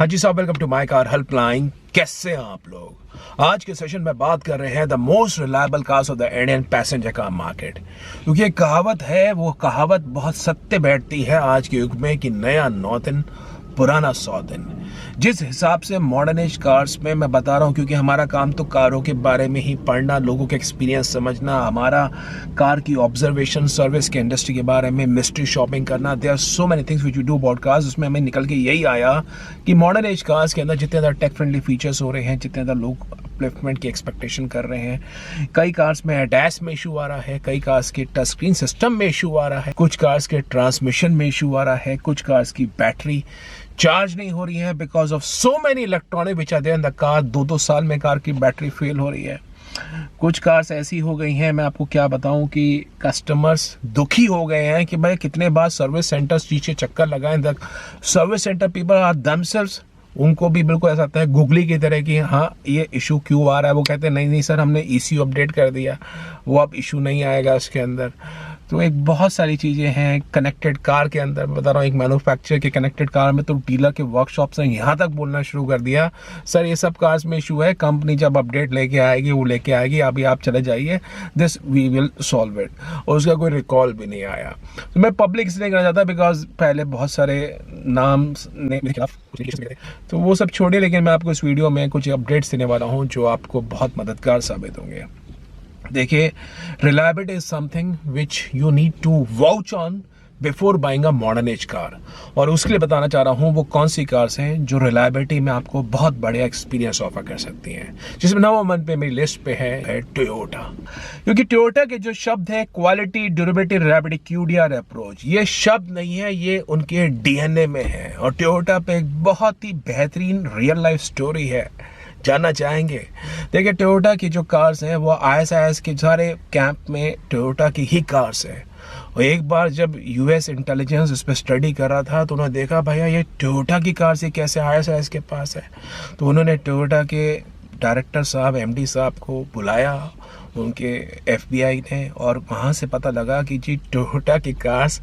हाँ जी साहब, welcome to my car helpline. कैसे हैं आप लोग? आज के सेशन में बात कर रहे हैं the most reliable cars of the Indian passenger car market. क्योंकि एक कहावत है, वो कहावत बहुत सत्य बैठती है आज के युग में कि नया 9 दिन पुराना 100 दिन। जिस हिसाब से मॉडर्न एज कार्स में मैं बता रहा हूँ, क्योंकि हमारा काम तो कारों के बारे में ही पढ़ना, लोगों के एक्सपीरियंस समझना, हमारा कार की ऑब्जर्वेशन, सर्विस के इंडस्ट्री के बारे में मिस्ट्री शॉपिंग करना। There are so many things which we do about cars. उसमें हमें निकल के यही आया कि मॉडर्न एज कार्स के अंदर जितने ज़्यादा टेक फ्रेंडली फीचर्स हो रहे हैं, जितने ज़्यादा लोग अपलिफ्टमेंट की एक्सपेक्टेशन कर रहे हैं, कई कार्स में एडैस में इशू आ रहा है, कई कार्स के टच स्क्रीन सिस्टम में इशू आ रहा है, कुछ कार्स के ट्रांसमिशन में इशू आ रहा है, कुछ कार्स की बैटरी चार्ज नहीं हो रही है because of so many electronic which are there in the car. 2-2 साल में कार की बैटरी फेल हो रही है। कुछ कार्स ऐसी हो गई हैं, मैं आपको क्या बताऊं, कि कस्टमर्स दुखी हो गए हैं कि भाई कितने बार सर्विस सेंटर्स पीछे चक्कर लगाएं। The service centre people are themselves, उनको भी बिल्कुल ऐसा आता है गुगली की तरह कि हाँ ये इशू क्यों आ रहा है। वो कहते हैं नहीं सर, हमने ECU अपडेट कर दिया, वो अब इशू नहीं आएगा इसके अंदर। तो एक बहुत सारी चीज़ें हैं कनेक्टेड कार के अंदर। बता रहा हूँ, एक मैन्युफैक्चरर के कनेक्टेड कार में तो डीलर के वर्कशॉप से यहाँ तक बोलना शुरू कर दिया, सर ये सब कार्स में इशू है, कंपनी जब अपडेट लेके आएगी वो लेके आएगी, अभी आप चले जाइए, this we will solve it. और उसका कोई रिकॉल भी नहीं आया। तो मैं पब्लिक इसलिए करना चाहता बिकॉज पहले बहुत सारे नाम मेरे खिलाफ, तो वो सब छोड़िए, लेकिन मैं आपको इस वीडियो में कुछ अपडेट्स देने वाला हूँ जो आपको बहुत मददगार साबित होंगे। देखिए, reliability is something which you need to vouch on before buying a modern age car. और उसके लिए बताना चाह रहा हूँ वो कौन सी कार्स हैं जो रिलायबिलिटी में आपको बहुत बढ़िया एक्सपीरियंस ऑफर कर सकती हैं। जिसमें नंबर 1 पे मेरी लिस्ट पे है टोयोटा। क्योंकि टोयोटा के जो शब्द है quality, durability, reliability, QDR approach, ये शब्द नहीं है, ये उनके DNA में है। और टोयोटा पे एक बहुत ही बेहतरीन रियल लाइफ स्टोरी है, जानना चाहेंगे। देखिए, टोयोटा की जो कार्स हैं वो ISIS के सारे कैंप में टोयोटा की ही कार्स है। और एक बार जब US इंटेलिजेंस इस पर स्टडी कर रहा था तो उन्होंने देखा भैया ये टोयोटा की कार्स ये कैसे ISIS के पास है। तो उन्होंने टोयोटा के डायरेक्टर साहब, MD साहब को बुलाया उनके FBI ने, और वहाँ से पता लगा कि जी टोयोटा की cars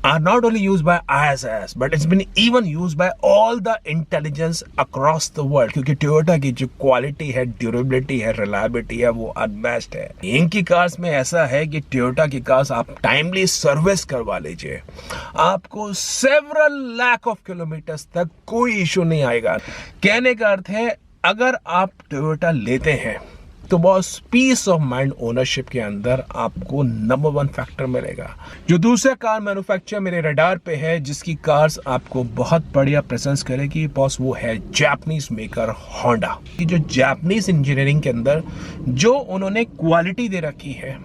are not only used by ISIS but it's been even used by all the intelligence across the world। क्योंकि टोयोटा की जो क्वालिटी है, ड्यूरेबिलिटी है, रिलायबिलिटी है, वो अनमैच्ड है। इनकी कार्स में ऐसा है कि टोयोटा की कार्स आप टाइमली सर्विस करवा लीजिए, आपको सेवरल लाख ऑफ किलोमीटर्स तक कोई इशू नहीं आएगा। कहने का अर्थ है, अगर आप टोयोटा लेते हैं तो boss peace of mind ownership के अंदर आपको नंबर 1 फैक्टर मिलेगा। जो दूसरा कार मैन्युफैक्चरर मेरे रडार पे है जिसकी कार्स आपको बहुत बढ़िया प्रेजेंस करेगी बॉस, वो है जापानीज मेकर होंडा। ये जो जापानीज इंजीनियरिंग के अंदर जो उन्होंने क्वालिटी दे रखी है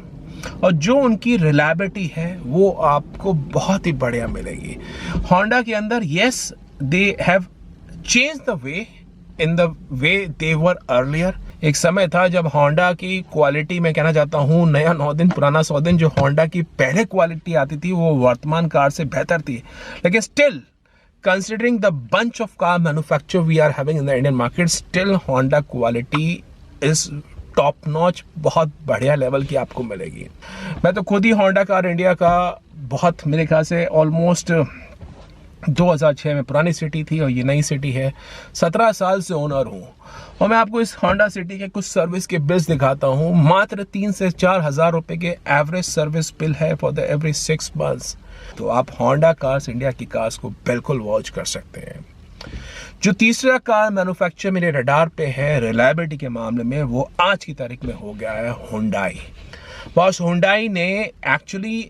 और जो उनकी रिलायबिलिटी है वो आपको बहुत ही बढ़िया मिलेगी। होंडा के अंदर yes they have change the way in the way they were earlier. एक समय था जब होंडा की क्वालिटी, मैं कहना चाहता हूँ नया 9 दिन पुराना 100 दिन, जो होंडा की पहले क्वालिटी आती थी वो वर्तमान कार से बेहतर थी। लेकिन still considering the bunch of car manufacture we are having in the Indian market, still Honda quality is top notch, बहुत बढ़िया लेवल की आपको मिलेगी। मैं तो खुद ही होंडा कार इंडिया का बहुत, मेरे ख्याल से ऑलमोस्ट 2006 में पुरानी सिटी थी और ये नई सिटी है, 17 साल से ओनर हूँ। और मैं आपको इस होंडा सिटी के कुछ सर्विस के बिल्स दिखाता हूँ। मात्र 3 से 4 हज़ार रुपए के एवरेज सर्विस बिल है फॉर द एवरी 6 मंथ्स। तो आप होंडा कार्स इंडिया की कार्स को बिल्कुल वॉच कर सकते हैं। जो तीसरा कार मैन्युफैक्चरर मेरे रडार पे है रिलायबिलिटी के मामले में, वो आज की तारीख में हो गया है हुंडई। बॉस, हुंडई ने एक्चुअली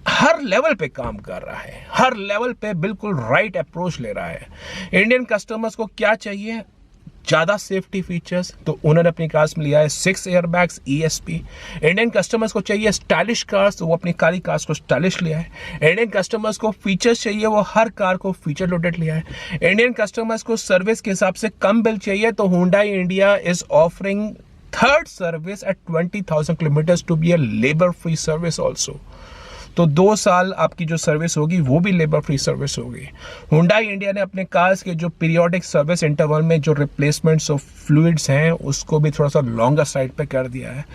हर लेवल पे काम कर रहा है, हर लेवल पे बिल्कुल राइट अप्रोच ले रहा है। इंडियन कस्टमर्स को क्या चाहिए? ज़्यादा सेफ्टी फीचर्स, तो उन्होंने अपनी कार्स में लिया है 6 एयरबैग्स ESP। इंडियन कस्टमर्स को चाहिए स्टाइलिश कार्स, तो वो अपनी कारी कार्स को स्टाइलिश लिया है। इंडियन कस्टमर्स को फीचर्स चाहिए, वो हर कार को फीचर लोडेड लिया है। इंडियन कस्टमर्स को सर्विस के हिसाब से कम बिल चाहिए, तो Hyundai India is offering 3rd service at 20,000 kilometres to be a labour free service also. तो 2 साल आपकी जो सर्विस होगी वो भी लेबर फ्री सर्विस होगी। हुंडई इंडिया ने अपने कार्स के जो पीरियोडिक सर्विस इंटरवल में जो रिप्लेसमेंट्स ऑफ फ्लूइड्स हैं उसको भी थोड़ा सा लॉन्गर साइड पे कर दिया है।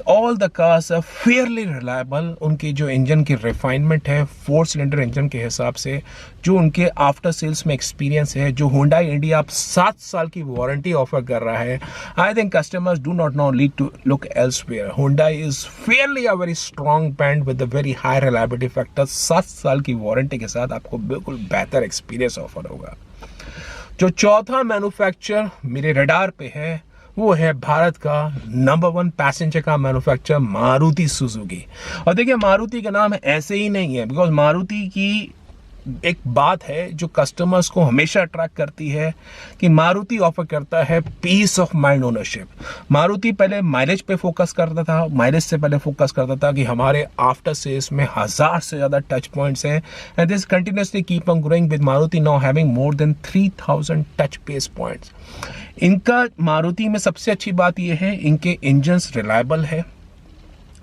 All the cars are fairly reliable. उनकी जो इंजन की रिफाइनमेंट है 4 सिलेंडर इंजन के हिसाब से, जो उनके आफ्टर सेल्स में एक्सपीरियंस है, जो हुंडई इंडिया आप 7 साल की वारंटी ऑफर कर रहा है, I think customers do not now need to look elsewhere. Hyundai is fairly a very strong brand with a very high reliability factor. 7 साल की वारंटी के साथ आपको बिल्कुल बेहतर एक्सपीरियंस ऑफर होगा। जो चौथा मैन्युफैक्चरर मेरे रडार पे है वो है भारत का number 1 passenger car manufacturer Maruti Suzuki. और देखिए मारुति का नाम ऐसे ही नहीं है, बिकॉज मारुति की एक बात है जो कस्टमर्स को हमेशा अट्रैक्ट करती है कि मारुति ऑफर करता है peace of mind ownership. Maruti पहले माइलेज पे फोकस करता था, माइलेज से पहले फोकस करता था कि हमारे आफ्टर सेल्स में 1000 से ज़्यादा टच पॉइंट्स हैं, and this continuously keep on growing with Maruti now having more than 3000 touch base points. इनका मारुति में सबसे अच्छी बात यह है इनके इंजन्स रिलायबल है।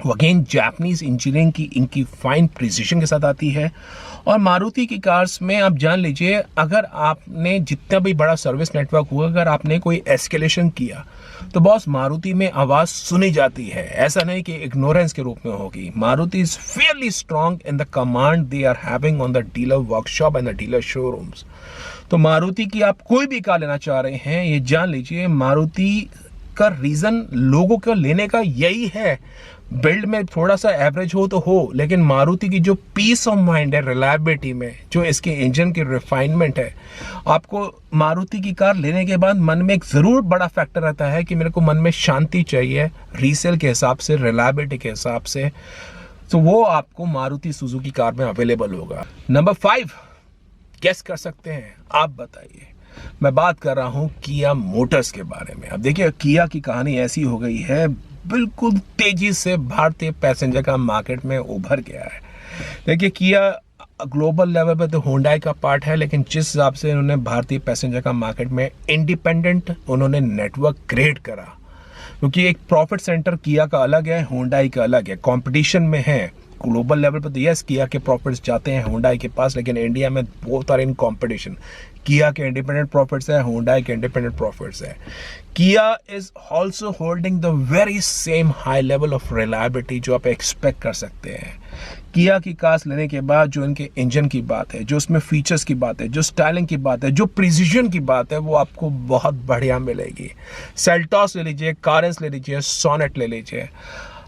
अगेन जापानीज इंजीनियरिंग की इनकी फाइन प्रिसीजन के साथ आती है। और मारुति की कार्स में आप जान लीजिए, अगर आपने जितना भी बड़ा सर्विस नेटवर्क हुआ, अगर आपने कोई एस्केलेशन किया तो बॉस मारुति में आवाज सुनी जाती है। ऐसा नहीं कि इग्नोरेंस के रूप में होगी। Maruti is fairly strong in the command they are having on the dealer workshop and the dealer showrooms. तो मारुति की आप कोई भी कार लेना चाह रहे हैं, ये जान लीजिए मारुति का रीजन लोगों को लेने का यही है। बिल्ड में थोड़ा सा एवरेज हो तो हो, लेकिन मारुति की जो पीस ऑफ माइंड है रिलायबिलिटी में, जो इसके इंजन की रिफाइनमेंट है, आपको मारुति की कार लेने के बाद मन में एक जरूर बड़ा फैक्टर रहता है कि मेरे को मन में शांति चाहिए रीसेल के हिसाब से, रिलायबिलिटी के हिसाब से, तो वो आपको मारुति सुजुकी कार में अवेलेबल होगा। नंबर 5 गेस कर सकते हैं, आप बताइए। मैं बात कर रहा हूं किया मोटर्स के बारे में। अब देखिए किया की कहानी ऐसी हो गई है, बिल्कुल तेजी से भारतीय पैसेंजर का मार्केट में उभर गया है। देखिए किया ग्लोबल लेवल पे तो हुंडई का पार्ट है, लेकिन जिस हिसाब से उन्होंने भारतीय पैसेंजर का मार्केट में इंडिपेंडेंट उन्होंने नेटवर्क क्रिएट करा, क्योंकि एक प्रॉफिट सेंटर किया का अलग है, हुंडई का अलग है, कंपटीशन में है। ग्लोबल लेवल पर तो यस किया के प्रॉफिट्स जाते हैं हुंडई के पास, लेकिन इंडिया में बोथ आर इन कंपटीशन। किया के इंडिपेंडेंट प्रॉफिट्स है, हुंडई के इंडिपेंडेंट प्रॉफिट्स है। किया is also holding the very same high level of reliability जो आप एक्सपेक्ट कर सकते हैं। किया की कार्स लेने के बाद जो इनके इंजन की बात है, जो उसमें फीचर्स की बात है, जो स्टाइलिंग की बात है, जो प्रिसीजन की बात है, वो आपको बहुत बढ़िया मिलेगी। सेल्टॉस ले लीजिए, कारेंस ले लीजिए, सोनेट ले लीजिए,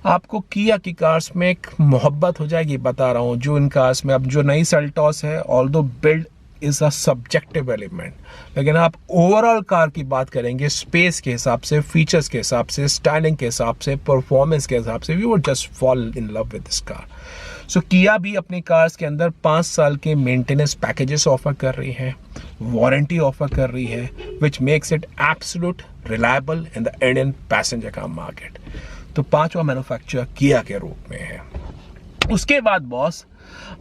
आपको किया की कार्स में एक मोहब्बत हो जाएगी। बता रहा हूँ जो इन कार्स में अब जो नई सेल्टॉस है, although build is a subjective element, लेकिन आप ओवरऑल कार की बात करेंगे स्पेस के हिसाब से, फीचर्स के हिसाब से, स्टाइलिंग के हिसाब से, परफॉर्मेंस के हिसाब से, we would just fall in love with this car. So किया भी अपनी कार्स के अंदर 5 साल के मेंटेनेंस पैकेजेस ऑफर कर रही है, वारंटी ऑफर कर रही है, which makes it absolute reliable in the Indian passenger car market. तो 5वां मैन्युफैक्चरर किया के रूप में है। उसके बाद बॉस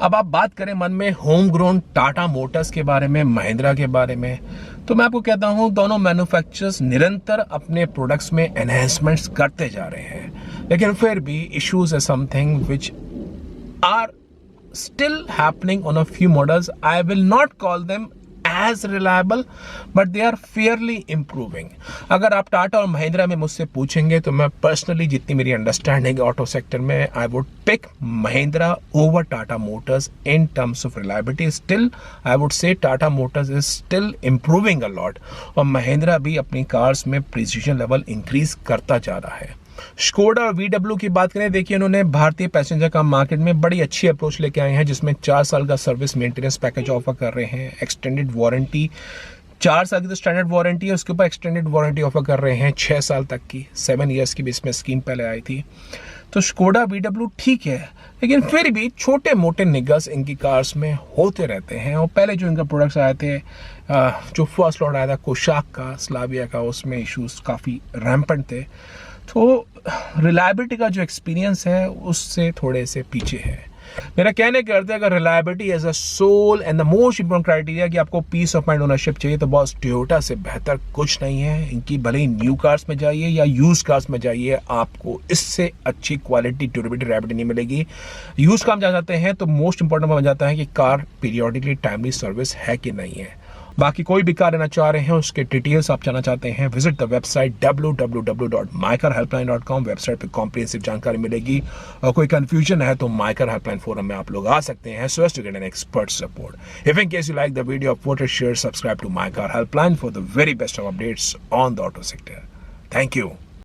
अब आप बात करें मन में होम ग्रोन टाटा मोटर्स के बारे में, महिंद्रा के बारे में, तो मैं आपको कहता हूं दोनों मैन्युफैक्चरर्स निरंतर अपने प्रोडक्ट्स में एनहेंसमेंट्स करते जा रहे हैं, लेकिन फिर भी इश्यूज है something which are still happening on a few models. I will not call them as reliable, but they are fairly improving. अगर आप टाटा और महिंद्रा में मुझसे पूछेंगे तो मैं पर्सनली जितनी मेरी अंडरस्टैंडिंग ऑटो सेक्टर में, I would pick Mahindra over Tata Motors in terms of reliability. Still I would say Tata Motors is still improving a lot, और महिंद्रा भी अपनी कार्स में प्रिसीजन लेवल इंक्रीज करता जा रहा है. स्कोडा और VW की बात करें, देखिए उन्होंने भारतीय पैसेंजर का मार्केट में बड़ी अच्छी अप्रोच लेके आए हैं, जिसमें 4 साल का सर्विस मेंटेनेंस पैकेज ऑफर कर रहे हैं, एक्सटेंडेड वारंटी 4 साल की तो स्टैंडर्ड वारंटी है, उसके ऊपर एक्सटेंडेड वारंटी ऑफर कर रहे हैं 6 साल तक की, 7 ईयर्स की भी इसमें स्कीम पहले आई थी. तो स्कोडा VW ठीक है, लेकिन फिर भी छोटे मोटे निगल्स इनकी कार्स में होते रहते हैं. और पहले जो इनका प्रोडक्ट्स आए थे, जो फर्स्ट लॉट आया था कोशाक का, स्लाविया का, उसमें इशूज़ काफ़ी रैम्पेंट थे. तो रिलायबिलिटी का जो एक्सपीरियंस है उससे थोड़े से पीछे है. मेरा कहने का अर्थ है अगर reliability as a sole and the most important criteria कि आपको पीस ऑफ माइंड ओनरशिप चाहिए, तो बॉस टोयोटा से बेहतर कुछ नहीं है। इनकी भले ही न्यू कार्स में जाइए या यूज कार्स में जाइए, आपको इससे अच्छी क्वालिटी, ड्यूरेबिलिटी, रिलायबिलिटी नहीं मिलेगी। यूज कार में जाते हैं तो मोस्ट इंपोर्टेंट बन जाता है कि कार पीरियोडिकली टाइमली सर्विस है कि नहीं है। बाकी कोई भी कार लेना चाह रहे हैं, उसके डिटेल्स आप जानना चाहते हैं, visit the website www.mycarhelpline.com। Website पे कॉम्प्रिहेंसिव जानकारी मिलेगी। और कोई कंफ्यूजन है तो माइकर हेल्पलाइन फोरम में आप लोग आ सकते हैं so as to get an expert support. If in case you like the video, vote share, subscribe to Mycar helpline for the very best of updates on the auto sector. Thank you.